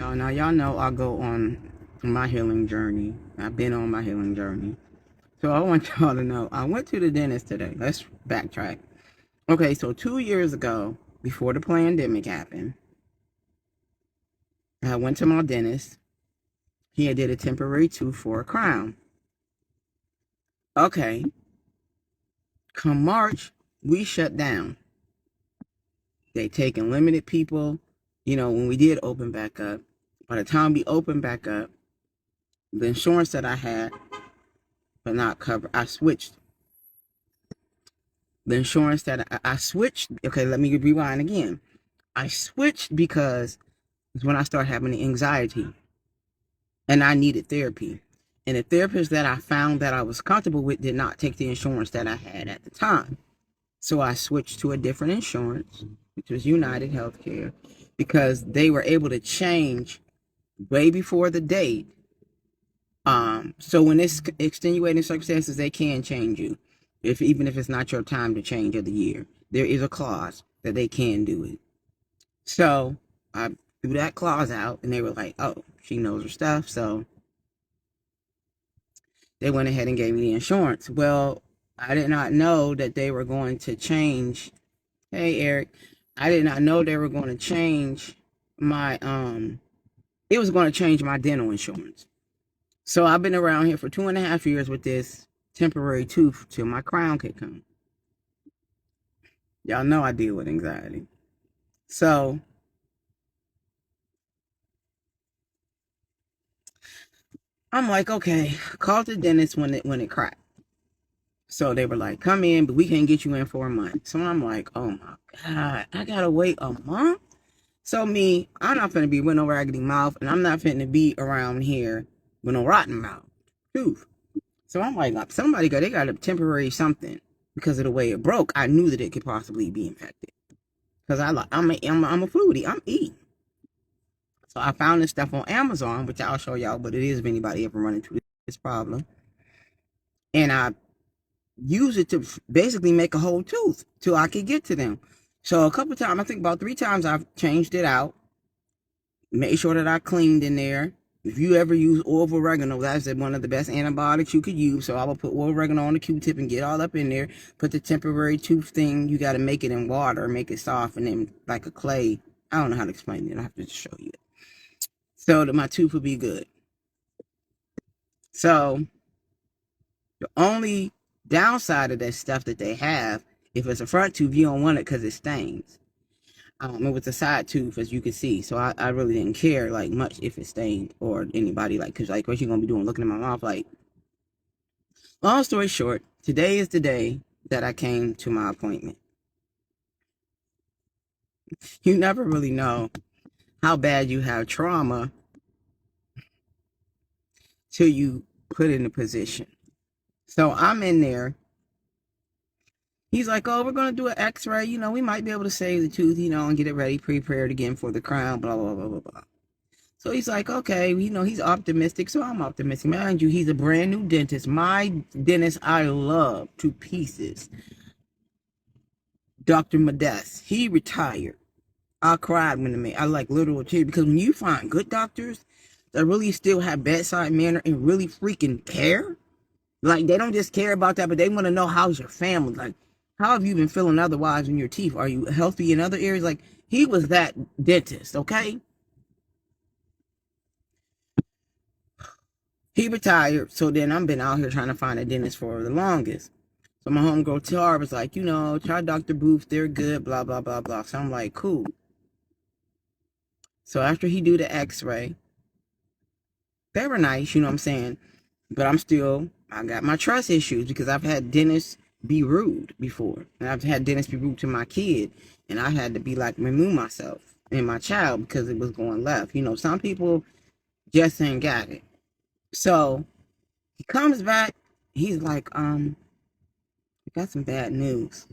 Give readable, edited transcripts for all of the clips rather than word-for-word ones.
Y'all know I go on my healing journey. I've been on my healing journey. So I want y'all to know I went to the dentist today. Let's backtrack. Okay, so 2 years ago, before the pandemic happened, I went to my dentist. He had did a temporary tooth for a crown. Okay, come March, we shut down. They taking limited people. When we did open back up, by the time we opened back up, the insurance that I had but not covered, I switched. The insurance that I switched, okay, let me rewind again. I switched because it's when I started having the anxiety and I needed therapy. And the therapist that I found that I was comfortable with did not take the insurance that I had at the time. So I switched to a different insurance, which was United Healthcare, because they were able to change way before the date. So when it's extenuating circumstances, they can change you. Even if it's not your time to change of the year, there is a clause that they can do it. So I threw that clause out and they were like, oh, she knows her stuff. So they went ahead and gave me the insurance. Well, I did not know that they were going to change. Hey, Eric, I did not know they were going to change my, it was going to change my dental insurance. So I've been around here for 2.5 years with this temporary tooth till my crown could come. Y'all know I deal with anxiety. So I'm like, okay, call the dentist when it cracked. So they were like, come in, but we can't get you in for a month. So I'm like, oh my God, I gotta wait a month? So I'm not finna be with no raggedy mouth, and I'm not finna be around here with no rotten mouth tooth. So I'm like, they got a temporary something because of the way it broke. I knew that it could possibly be infected because I'm a foodie. I'm eating. So I found this stuff on Amazon, which I'll show y'all what it is if anybody ever run into this problem. And I use it to basically make a whole tooth till I could get to them. So a couple times, I think about 3 times, I've changed it out, made sure that I cleaned in there. If you ever use oil of oregano, that's one of the best antibiotics you could use. So I will put oil of oregano on the Q-tip and get all up in there. Put the temporary tooth thing, you got to make it in water, make it soft, and then like a clay. I don't know how to explain it. I have to just show you it. So that my tooth will be good. So the only downside of that stuff that they have, if it's a front tooth, you don't want it because it stains. It was a side tooth, as you can see, so I really didn't care like much if it stained or anybody, like, because like what you gonna be doing looking at my mouth? Like, long story short, today is the day that I came to my appointment. You never really know how bad you have trauma till you put in a position. So I'm in there. He's like, oh, we're going to do an x-ray. We might be able to save the tooth, and get it ready, prepared again for the crown, blah, blah, blah, blah, blah. So he's like, okay, he's optimistic. So I'm optimistic. Mind you, he's a brand new dentist. My dentist I love to pieces. Dr. Modest. He retired. I cried I like literal tears, because when you find good doctors that really still have bedside manner and really freaking care, like they don't just care about that, but they want to know how's your family, like how have you been feeling otherwise in your teeth? Are you healthy in other areas? Like, he was that dentist, okay? He retired, so then I've been out here trying to find a dentist for the longest. So my homegirl Tar was like, try Dr. Booth, they're good, blah, blah, blah, blah. So I'm like, cool. So after he do the x-ray, they were nice, you know what I'm saying? But I got my trust issues because I've had dentists be rude before. And I've had dentists be rude to my kid. And I had to be like, remove myself and my child because it was going left. Some people just ain't got it. So he comes back. He's like, I got some bad news.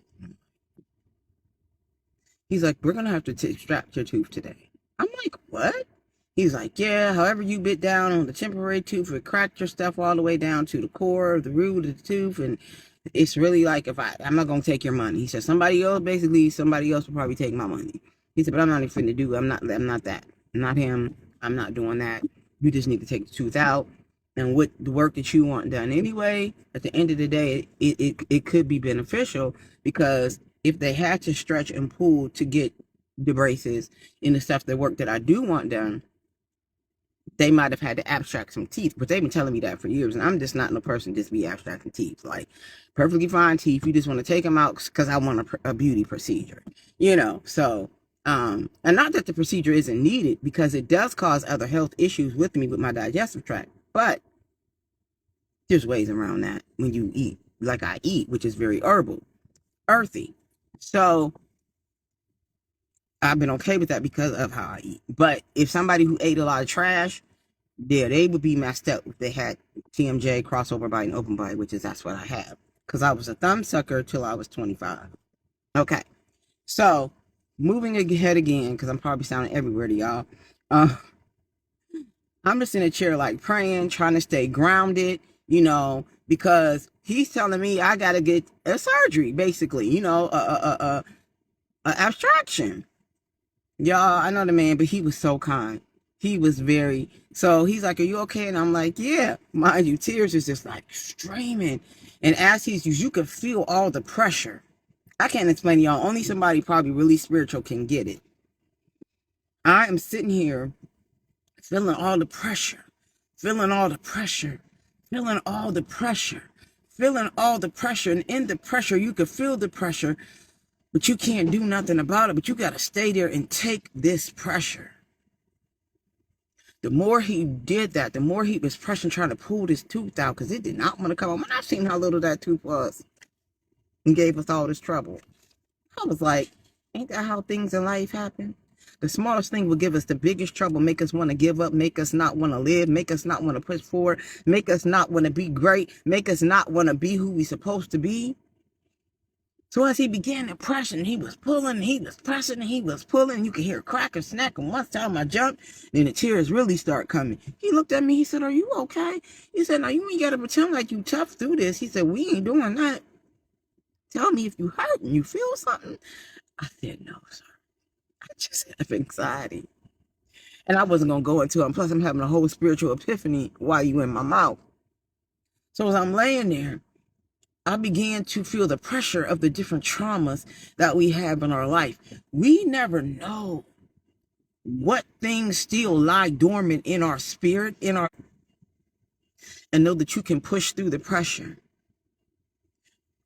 He's like, we're going to have to extract your tooth today. I'm like, what? He's like, yeah, however you bit down on the temporary tooth, it cracked your stuff all the way down to the core of the root of the tooth. And it's really like, I'm not going to take your money. He said, somebody else will probably take my money. He said, but I'm not even finna do it. I'm not that. I'm not him. I'm not doing that. You just need to take the tooth out. And with the work that you want done anyway, at the end of the day, it could be beneficial, because if they had to stretch and pull to get the braces and the stuff, the work that I do want done, they might have had to abstract some teeth, but they've been telling me that for years, and I'm just not no person just be abstracting teeth. Like, perfectly fine teeth, you just want to take them out because I want a beauty procedure, So, and not that the procedure isn't needed, because it does cause other health issues with me with my digestive tract, but there's ways around that when you eat like I eat, which is very earthy. So I've been okay with that because of how I eat. But if somebody who ate a lot of trash, yeah, they would be messed up if they had TMJ, crossover bite, and open bite, that's what I have. Because I was a thumb sucker till I was 25. Okay. So, moving ahead again, because I'm probably sounding everywhere to y'all. I'm just in a chair, like, praying, trying to stay grounded, because he's telling me I got to get a surgery, basically, a abstraction. Y'all, I know the man, but he was so kind. He was so he's like, are you okay? And I'm like, yeah. Mind you, tears is just like streaming. And as you can feel all the pressure. I can't explain to y'all. Only somebody probably really spiritual can get it. I am sitting here feeling all the pressure, feeling all the pressure, feeling all the pressure, feeling all the pressure. And in the pressure, you can feel the pressure, but you can't do nothing about it. But you got to stay there and take this pressure. The more he did that, the more he was pressing, trying to pull this tooth out, because it did not want to come out. When I seen how little that tooth was and gave us all this trouble, I was like, ain't that how things in life happen? The smallest thing will give us the biggest trouble, make us want to give up, make us not want to live, make us not want to push forward, make us not want to be great, make us not want to be who we're supposed to be. So as he began to press, and he was pulling, he was pressing, and he was pulling, you could hear a crack and snack, and once time I jumped, then the tears really start coming. He looked at me, he said, are you okay? He said, now you ain't got to pretend like you tough through this. He said, we ain't doing that. Tell me if you hurt and you feel something. I said, no, sir. I just have anxiety. And I wasn't going to go into it. Plus, I'm having a whole spiritual epiphany while you in my mouth. So as I'm laying there, I began to feel the pressure of the different traumas that we have in our life. We never know what things still lie dormant in our spirit, and know that you can push through the pressure.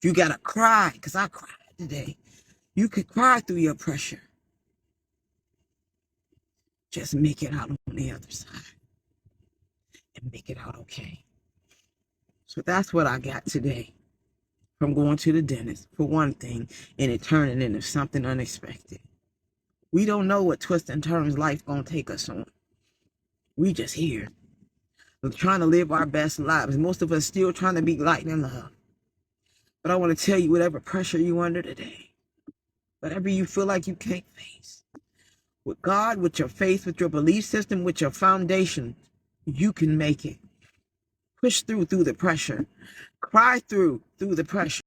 You got to cry, because I cried today. You could cry through your pressure. Just make it out on the other side and make it out okay. So that's what I got today from going to the dentist, for one thing, and it turning into something unexpected. We don't know what twists and turns life gonna take us on. We just here. We're trying to live our best lives. Most of us still trying to be light and love. But I want to tell you, whatever pressure you under today, whatever you feel like you can't face, with God, with your faith, with your belief system, with your foundation, you can make it. Push through the pressure. Cry through the pressure.